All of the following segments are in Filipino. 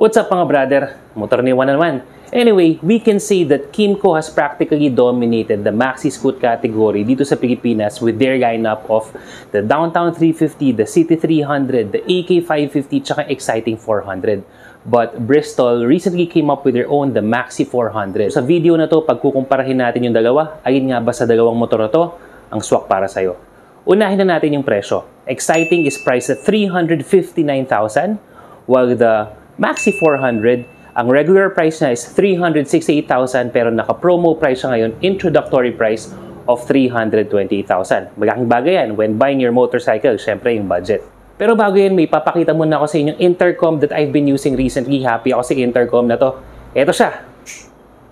What's up mga brother? Motor ni Juan naman. Anyway, we can say that Kymco has practically dominated the Maxie scoot category dito sa Pilipinas with their lineup of the Downtown 350, the City 300, the AK 550, tsaka Xciting 400. But Bristol recently came up with their own, the Maxie 400. Sa video na to, pagkukumparahin natin yung dalawa, alin nga ba sa dalawang motor na to ang swak para sa'yo? Unahin na natin yung presyo. Xciting is priced at 359,000, while the Maxie 400, ang regular price niya is 368,000 pero naka-promo price siya ngayon, introductory price of 328,000. Malaking bagay yan when buying your motorcycle, syempre yung budget. Pero bago yan, may papakita muna ako sa inyong intercom that I've been using recently. Happy ako sa intercom na to. Ito siya.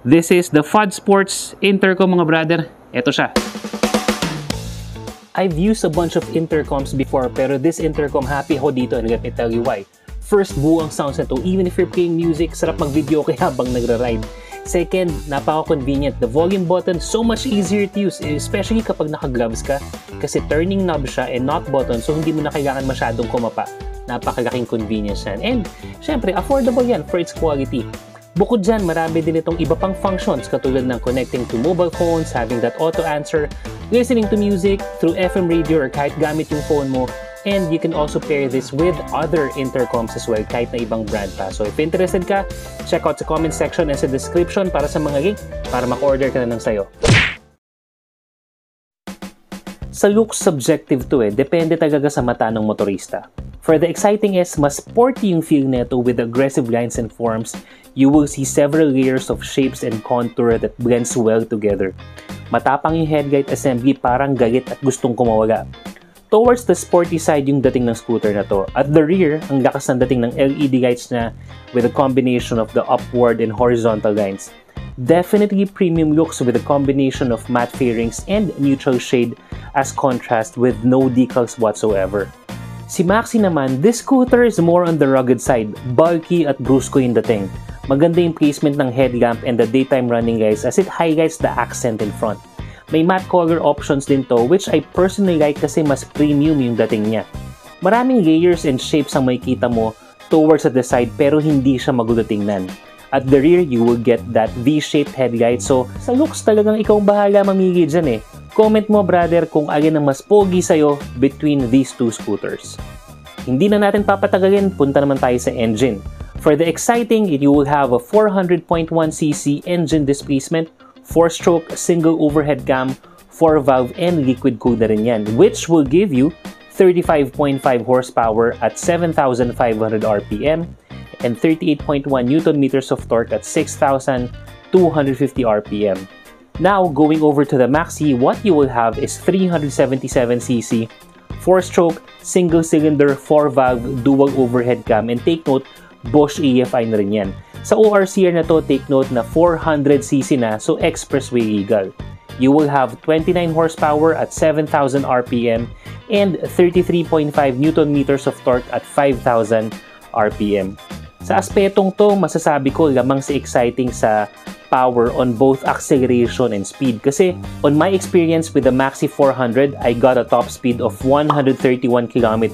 This is the FUD Sports intercom mga brother. Ito siya. I've used a bunch of intercoms before pero this intercom happy ako dito and let me tell you why. First, buo ang sounds na to. Even if you're playing music, sarap mag-video kaya habang nagra-ride. Second, napaka-convenient. The volume button, so much easier to use, especially kapag naka-gloves ka. Kasi turning knob siya and not button, so hindi mo na kailangan masyadong kumapa. Napakalaking convenience yan. And, syempre, affordable yan for its quality. Bukod dyan, marami din itong iba pang functions katulad ng connecting to mobile phones, having that auto-answer, listening to music through FM radio or kahit gamit yung phone mo. And you can also pair this with other intercoms as well, kahit na ibang brand pa. So if interested ka, check out sa comment section and sa description para sa mga link para maka-order ka na ng sayo. Sa looks, subjective to depende talaga sa mata ng motorista. For the Xciting S, mas sporty yung feel nito with aggressive lines and forms. You will see several layers of shapes and contour that blends well together. Matapang yung headlight assembly, parang galit at gustong kumawala. Towards the sporty side yung dating ng scooter na to. At the rear, ang lakas ng dating ng LED lights na with a combination of the upward and horizontal lines. Definitely premium looks with a combination of matte fairings and neutral shade as contrast with no decals whatsoever. Si Maxie naman, this scooter is more on the rugged side, bulky at brusco yung dating. Maganda yung placement ng headlamp and the daytime running lights as it highlights the accent in front. May matte color options din to which I personally like kasi mas premium yung dating niya. Maraming layers and shapes ang makikita mo towards at the side pero hindi siya magulo tingnan. At the rear, you will get that V-shaped headlight so sa looks talagang ikaw bahala mamili dyan Comment mo brother kung alin ang mas pogi sa'yo between these two scooters. Hindi na natin papatagalin, punta naman tayo sa engine. For the Xciting, you will have a 400.1cc engine displacement, 4-stroke, single overhead cam, 4-valve, and liquid-cooled na rin yan, which will give you 35.5 horsepower at 7,500 RPM and 38.1 Nm of torque at 6,250 RPM. Now, going over to the Maxie, what you will have is 377cc, 4-stroke, single-cylinder, 4-valve, dual overhead cam, and take note, Bosch EFI na rin yan. Sa ORCR na to, take note na 400cc na, so expressway legal. You will have 29 horsepower at 7,000 RPM and 33.5 Nm of torque at 5,000 RPM. Sa aspetong to, masasabi ko lamang si Xciting sa power on both acceleration and speed. Kasi on my experience with the Maxie 400, I got a top speed of 131 km/h.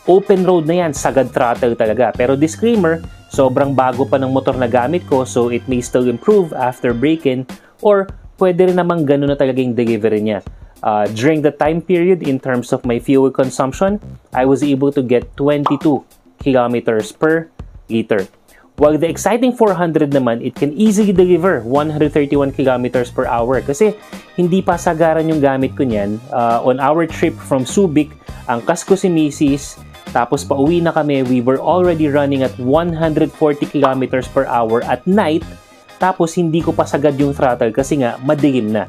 Open road na yan, sagad throttle talaga. Pero disclaimer, sobrang bago pa ng motor na gamit ko so it may still improve after break-in or pwede rin namang ganun na talaga yung delivery niya. During the time period in terms of my fuel consumption, I was able to get 22 km/l. While the Xciting 400 naman, it can easily deliver 131 km/h kasi hindi pa sagaran yung gamit ko niyan. On our trip from Subic, ang kas ko si Mrs. Tapos pauwi na kami, we were already running at 140 km/h at night. Tapos hindi ko pa sagad yung throttle kasi nga madilim na.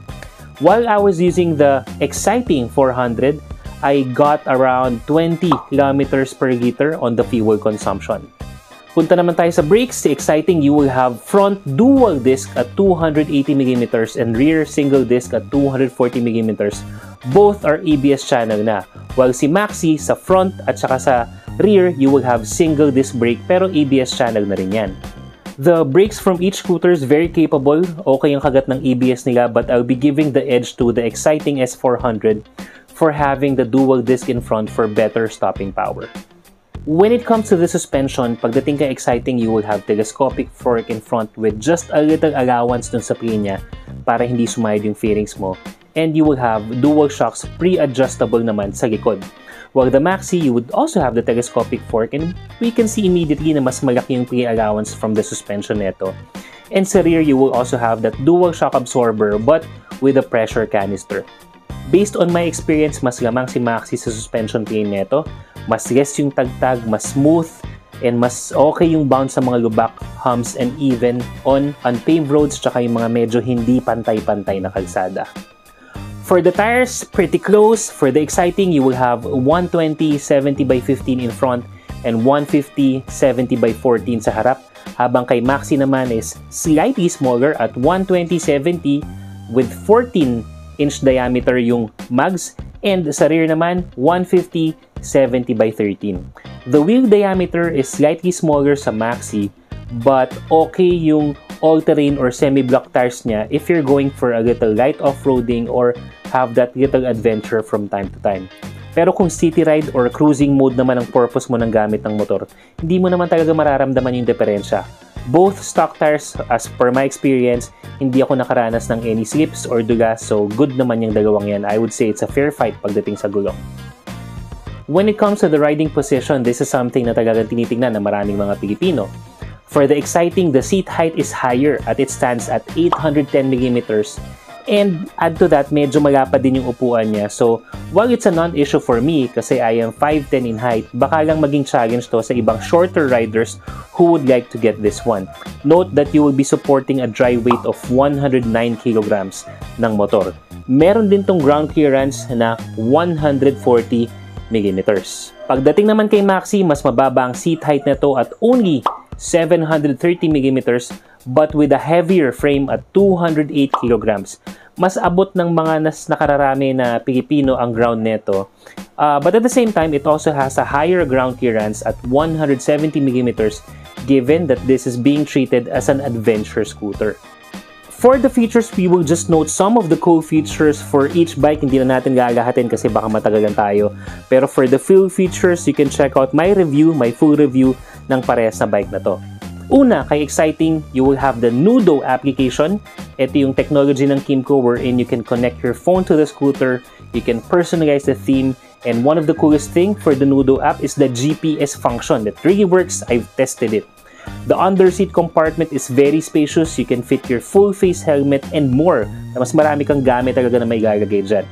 While I was using the Xciting 400, I got around 20 km/l on the fuel consumption. Punta naman tayo sa brakes. Si Xciting, you will have front dual disc at 280mm and rear single disc at 240mm. Both are ABS channel na. While si Maxie, sa front at saka sa rear, you will have single disc brake pero ABS channel na rin yan. The brakes from each scooter is very capable. Okay yung kagat ng ABS nila but I'll be giving the edge to the Xciting S400 for having the dual disc in front for better stopping power. When it comes to the suspension, pagdating kay Xciting, you will have telescopic fork in front with just a little allowance dun sa pinya para hindi sumayad yung fairings mo. And you will have dual shocks pre-adjustable naman sa likod. While the Maxie, you would also have the telescopic fork, and we can see immediately na mas malaki yung pre-allowance from the suspension neto. And sa rear, you will also have that dual shock absorber but with a pressure canister. Based on my experience, mas lamang si Maxie sa suspension plane neto, mas less yung tagtag, mas smooth, and mas okay yung bounce sa mga lubak, humps, and even on unpaved roads tsaka yung mga medyo hindi pantay-pantay na kalsada. For the tires, pretty close. For the Xciting, you will have 120 70x15 in front and 150 70x14 sa harap. Habang kay Maxie naman is slightly smaller at 120 70 with 14-inch diameter yung mags, and sa rear naman 150 70x13. The wheel diameter is slightly smaller sa Maxie, but okay yung all-terrain or semi-block tires niya if you're going for a little light off-roading or have that little adventure from time to time. Pero kung city ride or cruising mode naman ang purpose mo ng gamit ng motor, hindi mo naman talaga mararamdaman yung diferensya. Both stock tires, as per my experience, hindi ako nakaranas ng any slips or dulas, so good naman yung dalawang yan. I would say it's a fair fight pagdating sa gulong. When it comes to the riding position, this is something na talagang tinitingnan ng maraming mga Pilipino. For the Xciting, the seat height is higher at it stands at 810mm. And add to that, medyo malapad din yung upuan niya. So, while it's a non-issue for me kasi I am 5'10" in height, baka lang maging challenge to sa ibang shorter riders who would like to get this one. Note that you will be supporting a dry weight of 109 kilograms ng motor. Meron din tong ground clearance na 140mm. Pagdating naman kay Maxie, mas mababa ang seat height nito at only 730mm but with a heavier frame at 208 kilograms. Mas abot ng mga nakararami na Pilipino ang ground neto. But at the same time, it also has a higher ground clearance at 170mm given that this is being treated as an adventure scooter. For the features, we will just note some of the cool features for each bike. Hindi na natin gagahatin kasi baka matagalan tayo. Pero for the full features, you can check out my full review ng parehas na bike na to. Una, kay Xciting, you will have the Nudo application. Ito yung technology ng Kimco wherein you can connect your phone to the scooter, you can personalize the theme, and one of the coolest thing for the Nudo app is the GPS function that really works. I've tested it. The Underseat Compartment is very spacious. You can fit your full face helmet and more. Mas marami kang gamit talaga na may ilalagay dyan.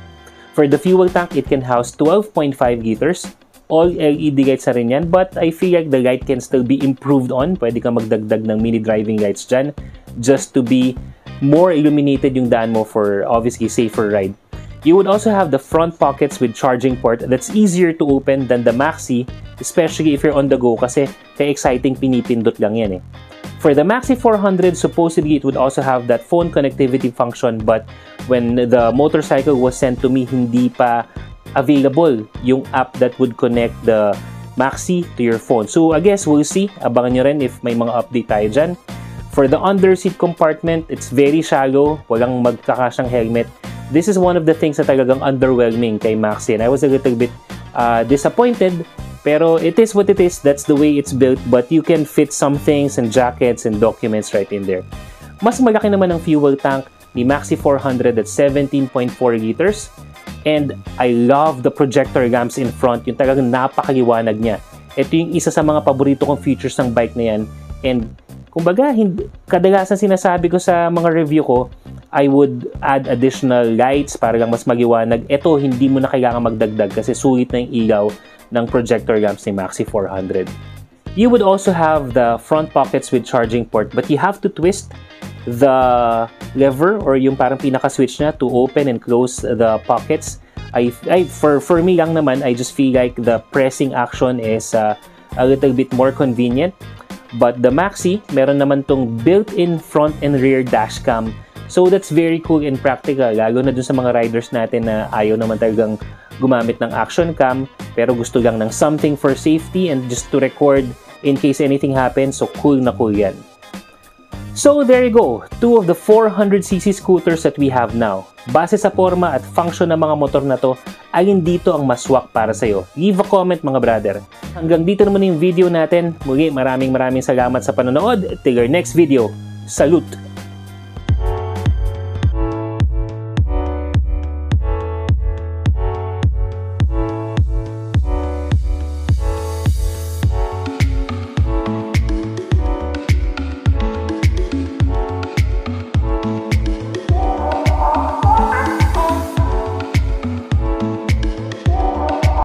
For the fuel tank, it can house 12.5 liters. All LED lights na rin yan, but I feel like the light can still be improved on. Pwede kang magdagdag ng mini driving lights dyan just to be more illuminated yung daan mo for obviously safer ride. You would also have the front pockets with charging port that's easier to open than the Maxie, especially if you're on the go kasi kay Xciting pinipindot lang yan eh. For the Maxie 400, supposedly it would also have that phone connectivity function, but when the motorcycle was sent to me, hindi pa available yung app that would connect the Maxie to your phone. So I guess we'll see. Abangan nyo rin if may mga update tayo dyan. For the underseat compartment, it's very shallow. Walang magkakasyang helmet. This is one of the things na talagang underwhelming kay Maxie, and I was a little bit disappointed. Pero it is what it is. That's the way it's built. But you can fit some things and jackets and documents right in there. Mas malaki naman ang fuel tank ni Maxie 400 at 17.4 liters. And I love the projector lamps in front. Yung talagang napakaliwanag niya. Ito yung isa sa mga paborito kong features ng bike na yan. And kumbaga, kadalasan sinasabi ko sa mga review ko, I would add additional lights para lang mas maliwanag. Ito, hindi mo na kailangan magdagdag kasi sulit na yung ilaw ng projector lamps ni Maxie 400. You would also have the front pockets with charging port, but you have to twist the lever or yung parang pinaka-switch na to open and close the pockets. For me lang naman, I just feel like the pressing action is a little bit more convenient. But the Maxie, meron naman tong built-in front and rear dash cam. So that's very cool and practical, lalo na dun sa mga riders natin na ayaw naman talagang gumamit ng action cam, pero gusto lang ng something for safety and just to record in case anything happens. So cool na cool yan. So there you go, 2 of the 400cc scooters that we have now. Base sa forma at function ng mga motor na to, alin dito ang mas swak para sa'yo? Leave a comment mga brother. Hanggang dito naman yung video natin. Muli maraming salamat sa panonood. Till our next video. Salute!